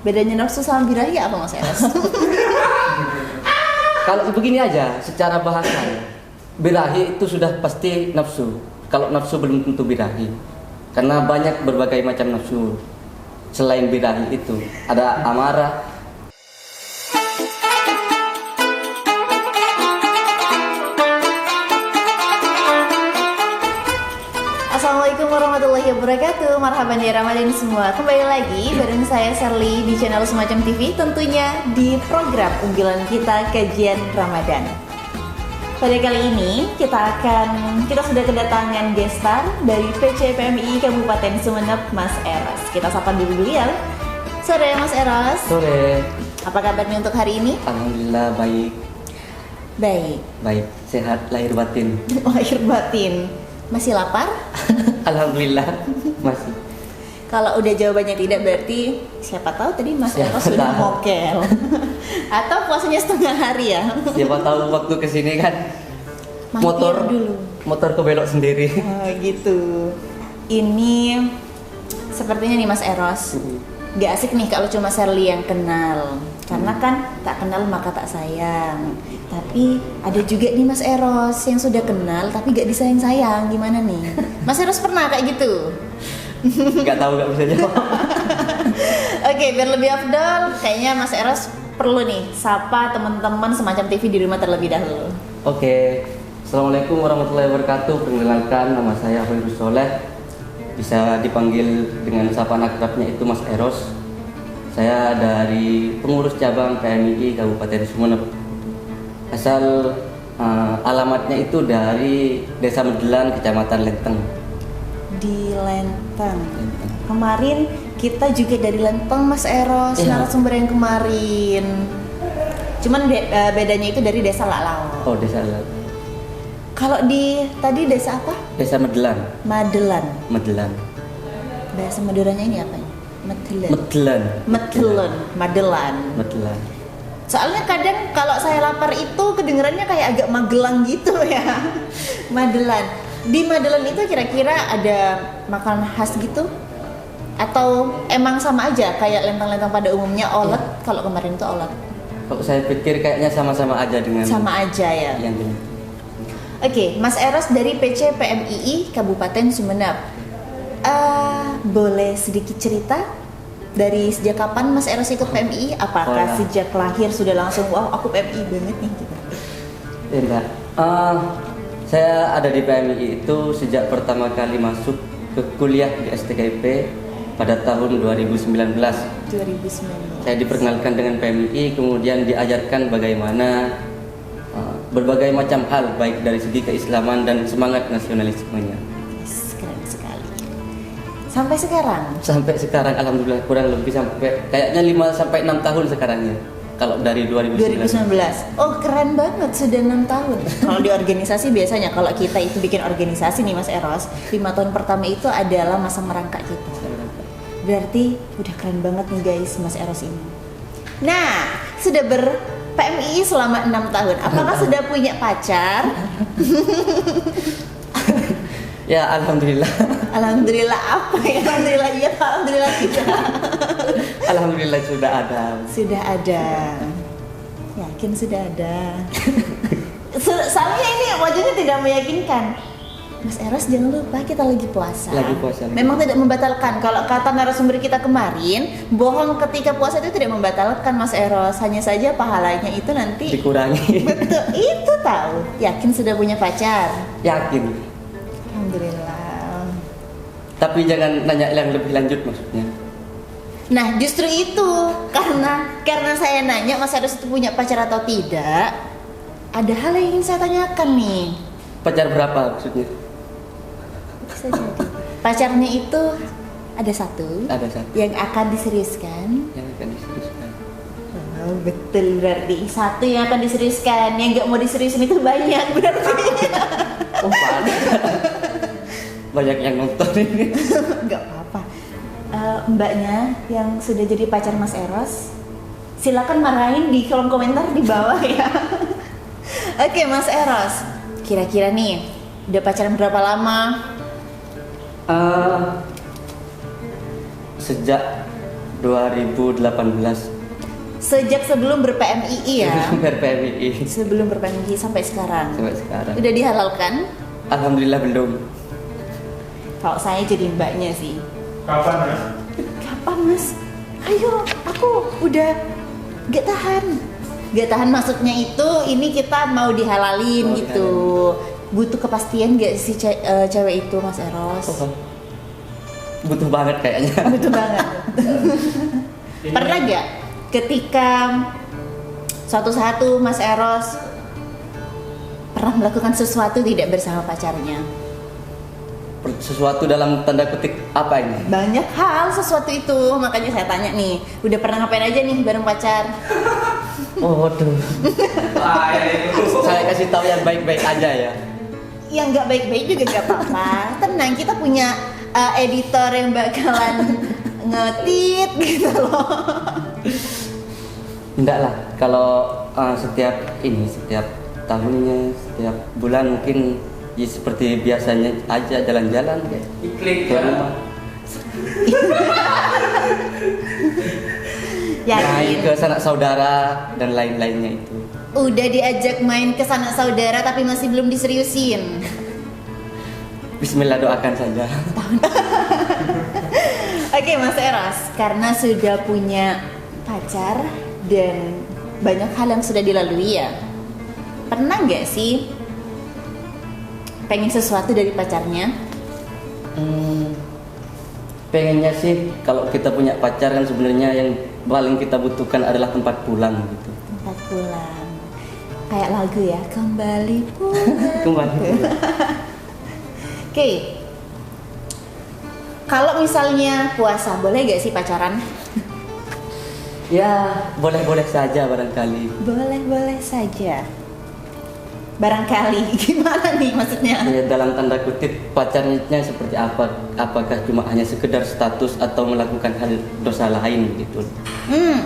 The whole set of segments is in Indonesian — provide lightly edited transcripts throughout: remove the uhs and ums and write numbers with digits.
Bedanya nafsu sama birahi apa Mas Eros? Kalau begini aja, secara bahasa, birahi itu sudah pasti nafsu. Kalau nafsu belum tentu birahi, karena banyak berbagai macam nafsu. Selain birahi itu, ada amarah. Assalamualaikum warahmatullahi wabarakatuh. Marhaban ya Ramadan semua. Kembali lagi bareng saya Sherly di channel Semacam TV, tentunya di program unggulan kita Kajian Ramadan. Pada kali ini kita sudah kedatangan gestar dari PCPMI Kabupaten Sumeneb, Mas Eros. Kita sapa dulu beliau. Sore Mas Eros. Sore. Apa kabarnya untuk hari ini? Alhamdulillah baik. Baik, Sehat lahir batin. lahir batin. Masih lapar? Alhamdulillah masih. Kalau udah jawabannya tidak, berarti siapa tahu tadi Mas Eros sudah mokel. Atau puasanya setengah hari ya. Siapa tahu waktu kesini kan Mampir dulu. motor kebelok sendiri. Oh gitu. Ini sepertinya nih Mas Eros, gak asik nih kalau cuma Sherly yang kenal. Karena kan tak kenal maka tak sayang. Tapi ada juga nih Mas Eros yang sudah kenal tapi gak disayang-sayang. Gimana nih? Mas Eros pernah kayak gitu? Gak tahu, gak bisa jawab. Oke, biar lebih afdol, kayaknya Mas Eros perlu nih sapa teman-teman Semacam TV di rumah terlebih dahulu. Oke. Assalamualaikum warahmatullahi wabarakatuh. Perkenalkan, nama saya Khairul Soleh. Bisa dipanggil dengan sapaan akrabnya itu Mas Eros. Saya dari pengurus cabang PMI Kabupaten Sumeneb. Asal alamatnya itu dari Desa Medelan, Kecamatan Lenteng. Di Lenteng. Kemarin kita juga dari Lenteng Mas Eros, Iya. narasumber yang kemarin. Cuman bedanya itu dari Desa Lalau. Oh, Desa Lenteng. Kalau di tadi desa apa? Desa Medelan. Madelan. Medelan. Bahasa Maduranya ini apa? Medelan. Medelan. Medelan. Madelan. Medelan. Soalnya kadang kalau saya lapar itu kedengerannya kayak agak Magelang gitu ya. Madelan. Di Madelan itu kira-kira ada makanan khas gitu? Atau emang sama aja kayak lenteng-lenteng pada umumnya olet? Kalau kemarin itu olet. Kalau saya pikir kayaknya sama-sama aja dengan Sama aja ya. yang ini. Oke, Mas Eros dari PC PMII Kabupaten Sumeneb. Boleh sedikit cerita dari sejak kapan Mas Eros ikut PMII? Apakah ya. sejak lahir sudah langsung wow aku PMII banget nih gitu? Enggak. Saya ada di PMI itu sejak pertama kali masuk ke kuliah di STKIP pada tahun 2019. 2019. Saya diperkenalkan dengan PMI, kemudian diajarkan bagaimana berbagai macam hal, baik dari segi keislaman dan semangat nasionalismenya. Yes, keren sekali. Sampai sekarang? Sampai sekarang alhamdulillah kurang lebih sampai kayaknya 5 sampai 6 tahun sekarang ya. Kalau dari 2019. 2019. Oh, keren banget, sudah 6 tahun. Kalau di organisasi biasanya kalau kita itu bikin organisasi nih Mas Eros, 5 tahun pertama itu adalah masa merangkak kita. Berarti udah keren banget nih guys Mas Eros ini. Nah, sudah ber-PMI selama 6 tahun. Apakah sudah punya pacar? Ya, alhamdulillah. Alhamdulillah apa ya? Alhamdulillah iya, alhamdulillah tidak. Alhamdulillah sudah ada. Sudah ada. Yakin sudah ada. Soalnya ini wajahnya tidak meyakinkan. Mas Eros jangan lupa kita lagi puasa. Lagi puasa. Memang tidak membatalkan. Kalau kata narasumber kita kemarin, bohong ketika puasa itu tidak membatalkan Mas Eros. Hanya saja pahalanya itu nanti Dikurangi. betul, itu tahu. Yakin sudah punya pacar? Yakin. Alhamdulillah. Tapi jangan nanya yang lebih lanjut maksudnya. Nah, justru itu karena saya nanya Mas Eros itu punya pacar atau tidak, ada hal yang ingin saya tanyakan nih. Pacar berapa maksudnya? Bisa jadi. Pacarnya itu ada satu. Ada satu. Yang akan diseriuskan. Yang akan diseriuskan. Oh, betul berarti satu yang akan diseriuskan. Yang nggak mau diseriusin itu banyak berarti. Oh, banyak yang nonton ini. Nggak apa-apa. Mbaknya yang sudah jadi pacar Mas Eros, silakan marahin di kolom komentar di bawah ya. Oke Mas Eros, kira-kira nih udah pacaran berapa lama? Sejak 2018. Sejak sebelum ber-PMII ya? PMII. Sebelum ber-PMII sampai sekarang? Sampai sekarang. Udah dihalalkan? Alhamdulillah belum. Kalau saya jadi mbaknya sih. Kapan Mas? Kapan Mas? Ayo, aku udah gak tahan. Gak tahan maksudnya itu ini kita mau dihalalin gitu. Butuh kepastian gak sih cewek itu Mas Eros? Butuh banget kayaknya. Butuh banget. Pernah gak ketika suatu saat tuh Mas Eros pernah melakukan sesuatu tidak bersama pacarnya? Sesuatu dalam tanda kutip apa ini? Banyak hal sesuatu itu, makanya saya tanya nih, udah pernah ngapain aja nih bareng pacar? Oh, waduh. Saya kasih tahu yang baik-baik aja ya. Yang nggak baik-baik juga nggak apa-apa. Tenang, kita punya editor yang bakalan ngetit gitu loh. Enggak lah, kalau setiap tahunnya, setiap bulan mungkin ya seperti biasanya aja jalan-jalan kayak Iklik ke rumah. Main ke sanak saudara dan lain-lainnya itu. Udah diajak main ke sanak saudara tapi masih belum diseriusin. Bismillah, doakan saja. Oke Mas Eros, karena sudah punya pacar dan banyak hal yang sudah dilalui ya, pernah nggak sih pengen sesuatu dari pacarnya? Pengennya sih kalau kita punya pacar kan sebenarnya yang paling kita butuhkan adalah tempat pulang gitu. Tempat pulang, kayak lagu ya, kembali pulang. Kembali pulang. Oke, kalau misalnya puasa boleh gak sih pacaran? Ya, boleh-boleh saja barangkali. Boleh-boleh saja. Barangkali gimana nih maksudnya? Ya, dalam tanda kutip pacarnya seperti apa? Apakah cuma hanya sekedar status atau melakukan hal dosa lain gitu?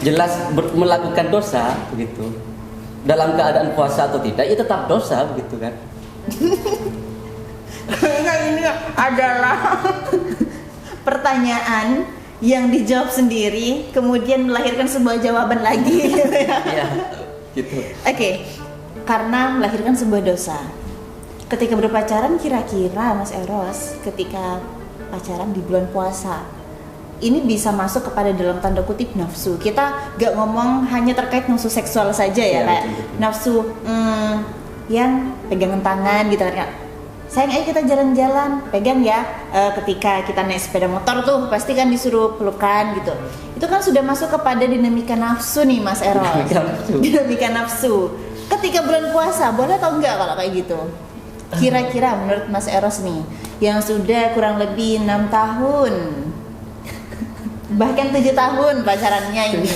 Jelas melakukan dosa begitu. Dalam keadaan puasa atau tidak, ya tetap dosa begitu kan? Nah, ini adalah pertanyaan yang dijawab sendiri, kemudian melahirkan sebuah jawaban lagi. Gitu ya. Iya, gitu. Oke, karena melahirkan sebuah dosa. Ketika berpacaran, kira-kira Mas Eros, ketika pacaran di bulan puasa, ini bisa masuk kepada dalam tanda kutip nafsu. Kita gak ngomong hanya terkait nafsu seksual saja ya, Iya, kayak betul. nafsu yang pegangan tangan gitu kan. Sayang, ayo kita jalan-jalan, pegang ya. Ketika kita naik sepeda motor tuh pasti kan disuruh pelukan gitu. Itu kan sudah masuk kepada dinamika nafsu nih Mas Eros. Dinamika nafsu. Dinamika nafsu. Ketika bulan puasa boleh atau enggak kalau kayak gitu? Kira-kira menurut Mas Eros nih, yang sudah kurang lebih 6 tahun, bahkan 7 tahun pacarannya ini.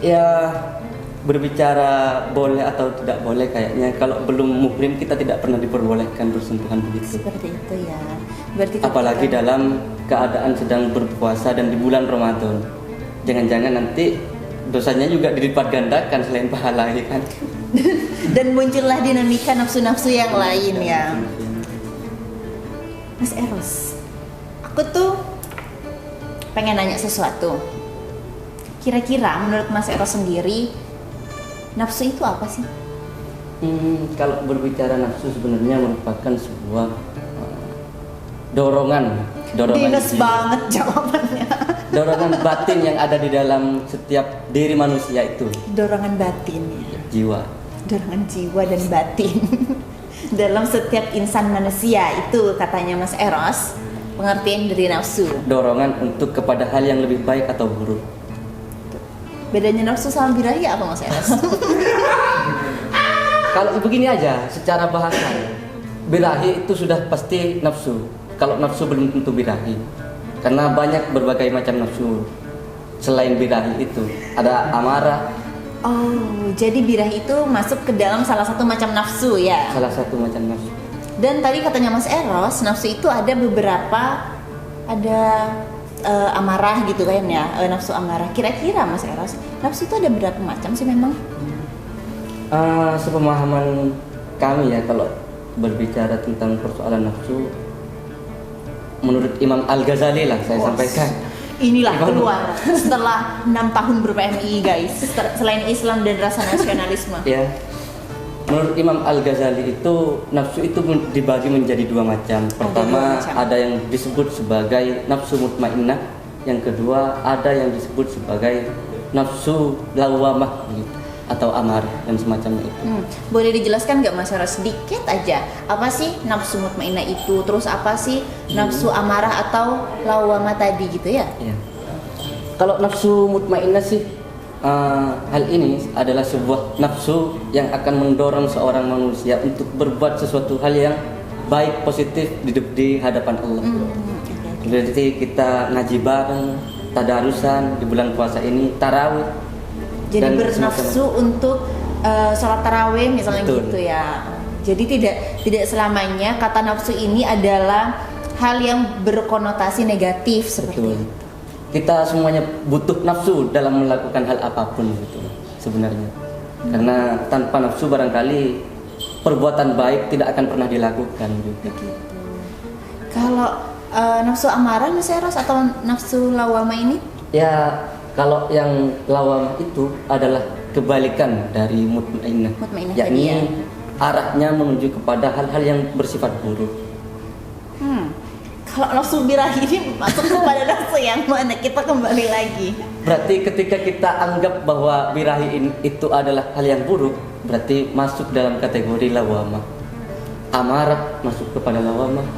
Ya, berbicara boleh atau tidak boleh kayaknya kalau belum muhrim kita tidak pernah diperbolehkan bersentuhan begitu. Seperti itu ya. Berarti Apalagi dalam keadaan sedang berpuasa dan di bulan Ramadan. Jangan-jangan nanti dosanya juga dilipat gandakan selain pahala ya kan. dan muncullah dinamika nafsu-nafsu yang lain ya. Mas Eros, aku tuh pengen nanya sesuatu. Kira-kira menurut Mas Eros sendiri, nafsu itu apa sih? Kalau berbicara nafsu sebenarnya merupakan sebuah dorongan Dinas jiwa. banget jawabannya. Dorongan batin yang ada di dalam setiap diri manusia itu, Dorongan batin ya. jiwa. Dorongan jiwa dan batin dalam setiap insan manusia itu katanya Mas Eros, pengertian dari nafsu. Dorongan untuk kepada hal yang lebih baik atau buruk. Bedanya nafsu sama birahi apa Mas Eros? Kalau begini aja, secara bahasa, birahi itu sudah pasti nafsu. Kalau nafsu belum tentu birahi, karena banyak berbagai macam nafsu. Selain birahi itu, ada amarah, Oh, jadi birahi itu masuk ke dalam salah satu macam nafsu ya? salah satu macam nafsu. Dan tadi katanya Mas Eros, nafsu itu ada beberapa, ada amarah gitu kan ya, nafsu amarah. Kira-kira Mas Eros, nafsu itu ada berapa macam sih memang? Sepemahaman kami ya, kalau berbicara tentang persoalan nafsu, menurut Imam Al-Ghazali lah saya sampaikan. Inilah Gimana? keluar setelah 6 tahun ber-PMI guys. Selain Islam dan rasa nasionalisme. Ya, menurut Imam Al-Ghazali itu nafsu itu dibagi menjadi dua macam. Pertama, dua macam. ada yang disebut sebagai nafsu mutmainnah, yang kedua ada yang disebut sebagai nafsu lawamah gitu, atau amarah dan semacamnya itu. Boleh dijelaskan nggak Mas Eros sedikit aja apa sih nafsu mutmainnah itu, terus apa sih nafsu amarah atau lawamah tadi gitu ya? Ya. Kalau nafsu mutmainnah sih, hal ini adalah sebuah nafsu yang akan mendorong seorang manusia untuk berbuat sesuatu hal yang baik, positif di hadapan Allah. Berarti kita ngaji bareng, tadarusan di bulan puasa ini, tarawih. Jadi dan bernafsu untuk sholat tarawih misalnya. Betul. Gitu ya. Jadi tidak selamanya kata nafsu ini adalah hal yang berkonotasi negatif seperti Betul. itu. Kita semuanya butuh nafsu dalam melakukan hal apapun gitu sebenarnya. Karena tanpa nafsu barangkali perbuatan baik tidak akan pernah dilakukan juga. Begitu. Kalau nafsu amarah Mas Eros atau nafsu lawamah ini? Ya, kalau yang lawam itu adalah kebalikan dari mutmainnah, Mutmainnah yakni tadi ya. arahnya menuju kepada hal-hal yang bersifat buruk. Kalau nafsu birahi ini masuk kepada nafsu yang mana? Kita kembali lagi. Berarti ketika kita anggap bahwa birahi itu adalah hal yang buruk, berarti masuk dalam kategori lawamah. Amarah masuk kepada lawamah.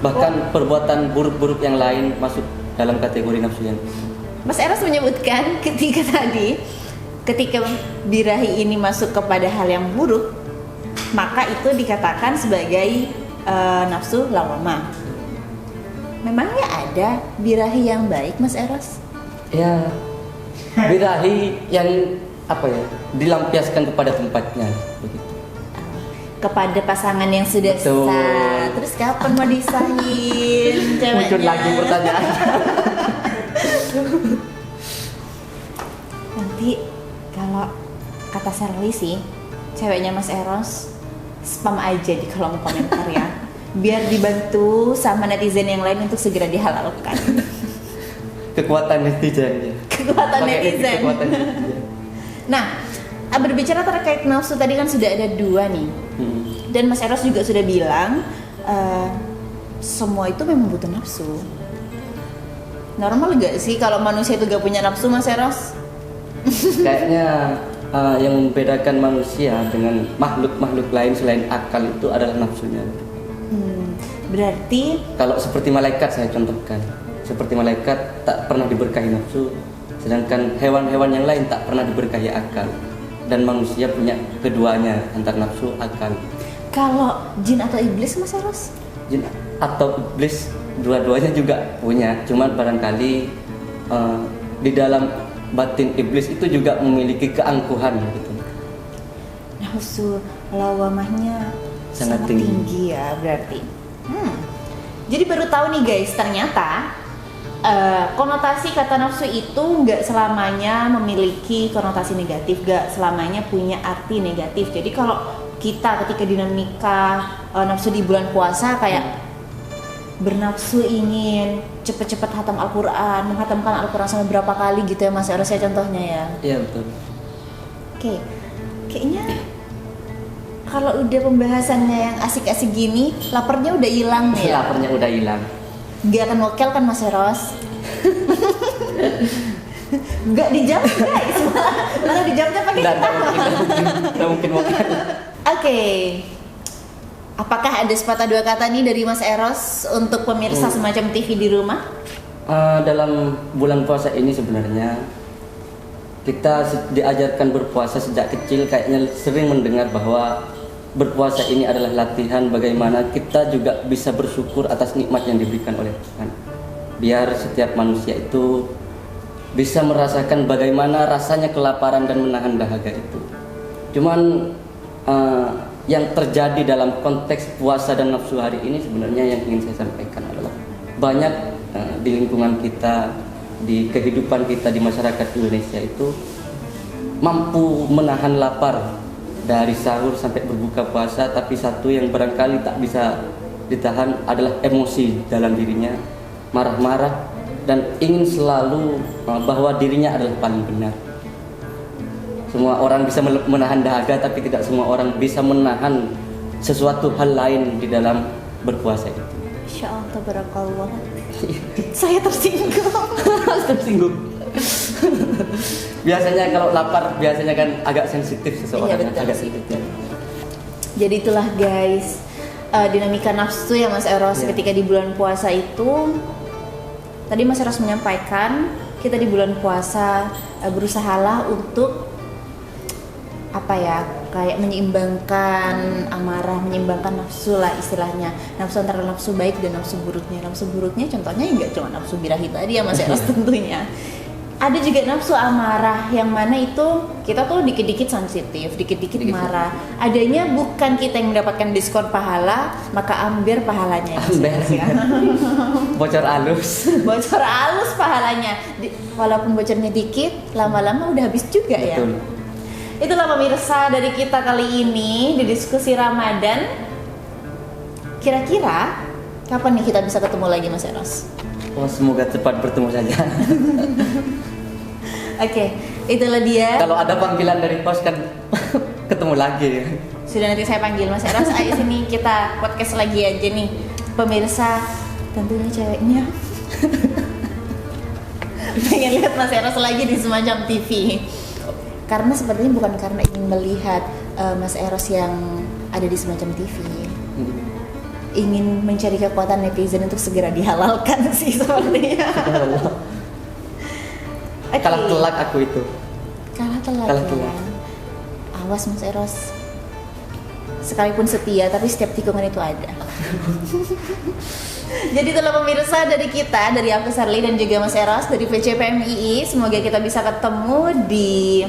Bahkan perbuatan buruk-buruk yang lain masuk dalam kategori nafsu yang. Mas Eros menyebutkan ketika birahi ini masuk kepada hal yang buruk, maka itu dikatakan sebagai nafsu lawamah. Memangnya ada birahi yang baik, Mas Eros? Ya, birahi yang apa ya, dilampiaskan kepada tempatnya begitu. Kepada pasangan yang sudah Betul. sah. Terus kapan mau disahin ceweknya? Muncul lagi pertanyaan. Nanti kalau kata Sherly sih, ceweknya Mas Eros spam aja di kolom komentar ya, biar dibantu sama netizen yang lain untuk segera dihalalkan. Kekuatan netizen ya. Kekuatan Pakai netizen. Kekuatan netizen. Nah, berbicara terkait nafsu tadi kan sudah ada dua nih, dan Mas Eros juga sudah bilang semua itu memang butuh nafsu. Normal gak sih kalau manusia itu gak punya nafsu, Mas Eros? Kayaknya yang membedakan manusia dengan makhluk-makhluk lain selain akal itu adalah nafsunya. Berarti Kalau seperti malaikat saya contohkan, seperti malaikat tak pernah diberkahi nafsu, sedangkan hewan-hewan yang lain tak pernah diberkahi akal. Dan manusia punya keduanya, antara nafsu, akal. kalau jin atau iblis, Mas Eros? Jin atau iblis dua-duanya juga punya, cuman barangkali di dalam batin iblis itu juga memiliki keangkuhan gitu. Nafsu lawamahnya Sangat tinggi ya berarti. Jadi baru tahu nih guys, ternyata konotasi kata nafsu itu nggak selamanya memiliki konotasi negatif, nggak selamanya punya arti negatif. Jadi kalau kita ketika dinamika nafsu di bulan puasa kayak bernafsu ingin cepet-cepet hatam Al-Quran, menghatamkan Al-Quran sampai berapa kali gitu ya Mas Eros ya contohnya ya. Iya betul. Oke, kayaknya kalau udah pembahasannya yang asik-asik gini, laparnya udah hilang nih ya. Laparnya udah hilang. Nggak akan mokel kan Mas Eros? Nggak dijawab guys, malah dijawabnya pakai ketawa. Nggak mungkin. Oke, apakah ada sepatah dua kata nih dari Mas Eros untuk pemirsa semacam TV di rumah? Dalam bulan puasa ini sebenarnya kita diajarkan berpuasa sejak kecil, kayaknya sering mendengar bahwa berpuasa ini adalah latihan bagaimana kita juga bisa bersyukur atas nikmat yang diberikan oleh Tuhan. Biar setiap manusia itu bisa merasakan bagaimana rasanya kelaparan dan menahan dahaga itu. Cuman yang terjadi dalam konteks puasa dan nafsu hari ini sebenarnya yang ingin saya sampaikan adalah banyak di lingkungan kita, di kehidupan kita di masyarakat Indonesia itu mampu menahan lapar dari sahur sampai berbuka puasa, tapi satu yang barangkali tak bisa ditahan adalah emosi dalam dirinya, marah-marah dan ingin selalu bahwa dirinya adalah paling benar. Semua orang bisa menahan dahaga, tapi tidak semua orang bisa menahan sesuatu hal lain di dalam berpuasa itu. Insya Allah, tabarakallah. Saya tersinggung. Tersinggung. Biasanya kalau lapar biasanya kan agak sensitif seseorang. Iya, betul. Agak sensitif. Jadi itulah guys, dinamika nafsu ya Mas Eros ketika di bulan puasa itu. Tadi Mas Eros menyampaikan kita di bulan puasa berusahalah untuk apa ya, kayak menyeimbangkan amarah, menyeimbangkan nafsu lah istilahnya, nafsu antara nafsu baik dan nafsu buruknya. Nafsu buruknya contohnya enggak cuma nafsu birahi tadi ya Mas Eros tentunya. Ada juga nafsu amarah yang mana itu kita tuh dikit-dikit sensitif, dikit-dikit marah. Adanya bukan kita yang mendapatkan diskon pahala, maka ambil pahalanya. Ambil. Ya. Bocor halus. Bocor halus pahalanya. Walaupun bocornya dikit, lama-lama udah habis juga. Betul. Ya. Itulah pemirsa dari kita kali ini di diskusi Ramadan. Kira-kira kapan nih kita bisa ketemu lagi Mas Eros? Oh, semoga cepat bertemu saja. Oke, itulah dia. Kalau ada panggilan dari pos kan ketemu lagi. Sudah nanti saya panggil Mas Eros, ayo sini kita podcast lagi aja nih. Pemirsa, tentunya ceweknya pengen lihat Mas Eros lagi di Semacam TV. Karena sepertinya bukan karena ingin melihat Mas Eros yang ada di Semacam TV, ingin mencari kekuatan netizen untuk segera dihalalkan sih sepertinya. Okay. Kalah telak aku itu. Kalah telak. Telak. Awas Mas Eros, sekalipun setia tapi setiap tikungan itu ada. Jadi itulah pemirsa dari kita, dari aku Sherly dan juga Mas Eros dari VCPMII. Semoga kita bisa ketemu di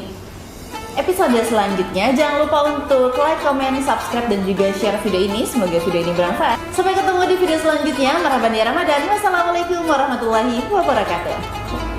episode selanjutnya. Jangan lupa untuk like, comment, subscribe, dan juga share video ini. Semoga video ini bermanfaat. Sampai ketemu di video selanjutnya. Marhaban ya Ramadan. Wassalamualaikum warahmatullahi wabarakatuh.